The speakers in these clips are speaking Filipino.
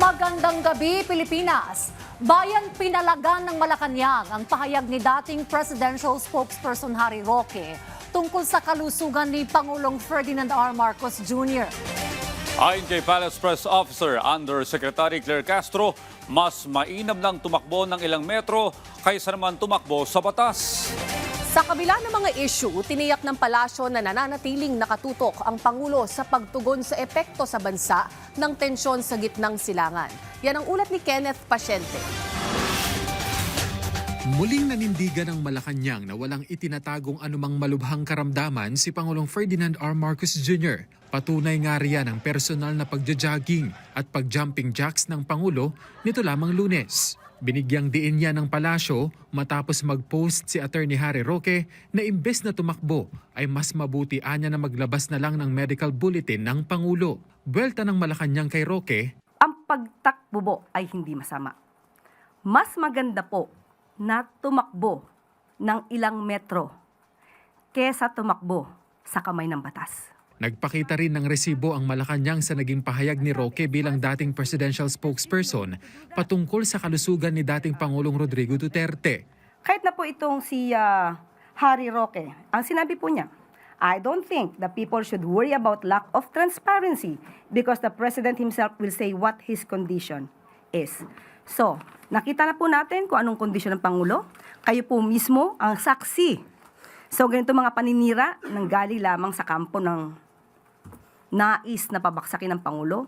Magandang gabi, Pilipinas! Bayan pinalagan ng Malacanang ang pahayag ni dating presidential spokesperson Harry Roque tungkol sa kalusugan ni Pangulong Ferdinand R. Marcos Jr. Ayon kay Palace Press Officer Undersecretary Claire Castro, mas mainam lang tumakbo ng ilang metro kaysa naman tumakbo sa batas. Sa kabila ng mga issue, tiniyak ng palasyo na nananatiling nakatutok ang Pangulo sa pagtugon sa epekto sa bansa ng tensyon sa gitnang silangan. Yan ang ulat ni Kenneth Pasyente. Muling nanindigan ng Malacanang na walang itinatagong anumang malubhang karamdaman si Pangulong Ferdinand R. Marcos Jr. Patunay nga riyan ang personal na pagja-jogging at pag-jumping jacks ng Pangulo nito lamang Lunes. Binigyang diin niya ng palasyo matapos mag-post si Attorney Harry Roque na imbes na tumakbo ay mas mabuti anya na maglabas na lang ng medical bulletin ng Pangulo. Buwelta ng Malacanang kay Roque, ang pagtakbo ay hindi masama. Mas maganda po na tumakbo ng ilang metro kesa tumakbo sa kamay ng batas. nagpakita rin ng resibo ang Malacanang sa naging pahayag ni Roque bilang dating presidential spokesperson patungkol sa kalusugan ni dating Pangulong Rodrigo Duterte. Kahit na po itong si Harry Roque, ang sinabi po niya, I don't think the people should worry about lack of transparency because the President himself will say what his condition is. So, nakita na po natin kung anong kondisyon ng Pangulo. Kayo po mismo ang saksi. So, ganito mga paninira nang galing lamang sa kampo ng nais na pabaksakin ng Pangulo.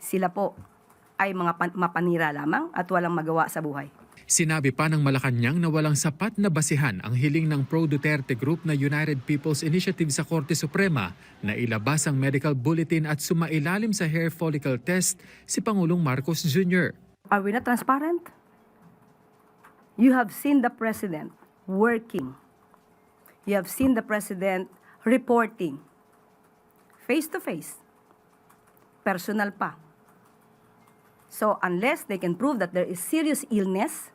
Sila po ay mga mapanira lamang at walang magawa sa buhay. Sinabi pa ng Malacanang na walang sapat na basihan ang hiling ng pro-Duterte group na United People's Initiative sa Korte Suprema na ilabas ang medical bulletin at sumailalim sa hair follicle test si Pangulong Marcos Jr. Are we not transparent? You have seen the President working. You have seen the President reporting face-to-face, personal pa. So unless they can prove that there is serious illness,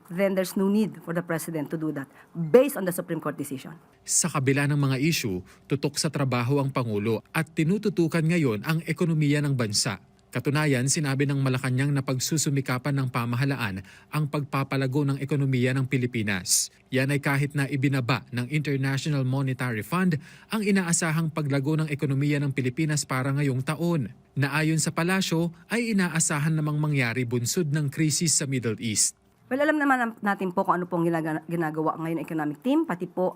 then there's no need for the President to do that based on the Supreme Court decision. Sa kabila ng mga issue, tutok sa trabaho ang Pangulo at tinututukan ngayon ang ekonomiya ng bansa. Katunayan, sinabi ng Malacanang na pagsusumikapan ng pamahalaan ang pagpapalago ng ekonomiya ng Pilipinas. Yan ay kahit na ibinaba ng International Monetary Fund ang inaasahang paglago ng ekonomiya ng Pilipinas para ngayong taon. Na ayon sa palasyo ay inaasahan namang mangyari bunsod ng krisis sa Middle East. Well, alam naman natin po kung ano pong ginagawa ngayon ng economic team, pati po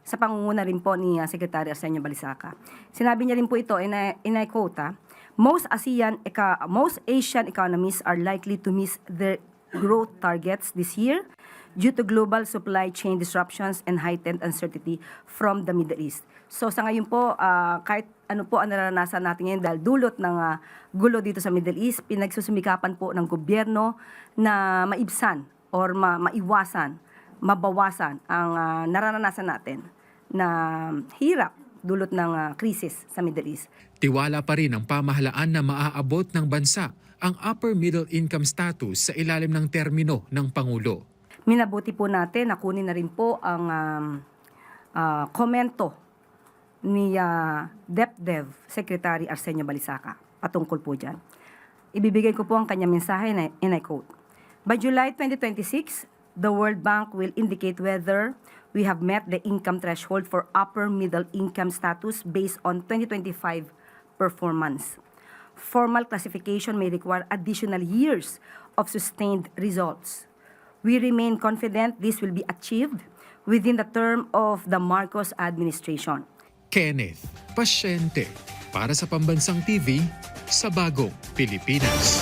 sa pangunguna rin po ni Secretary Arsenio Balisaca. Sinabi niya rin po ito, in I quote, most Asian economies are likely to miss their growth targets this year due to global supply chain disruptions and heightened uncertainty from the Middle East. So sa ngayon po, kahit ano po ang naranasan natin ngayon dahil dulot ng gulo dito sa Middle East, pinagsusumikapan po ng gobyerno na maibsan or maiwasan, mabawasan ang naranasan natin na hirap dulot ng krisis sa Middle East. Tiwala pa rin ang pamahalaan na maaabot ng bansa ang upper middle income status sa ilalim ng termino ng Pangulo. Minabuti po natin na kunin na rin po ang komento ni DepDev Secretary Arsenio Balisaca patungkol po dyan. Ibibigay ko po ang kanyang mensahe na, and I quote, by July 2026, the World Bank will indicate whether we have met the income threshold for upper middle income status based on 2025 performance. Formal classification may require additional years of sustained results. We remain confident this will be achieved within the term of the Marcos administration. Kenneth Pasyente para sa Pambansang TV sa Bagong Pilipinas.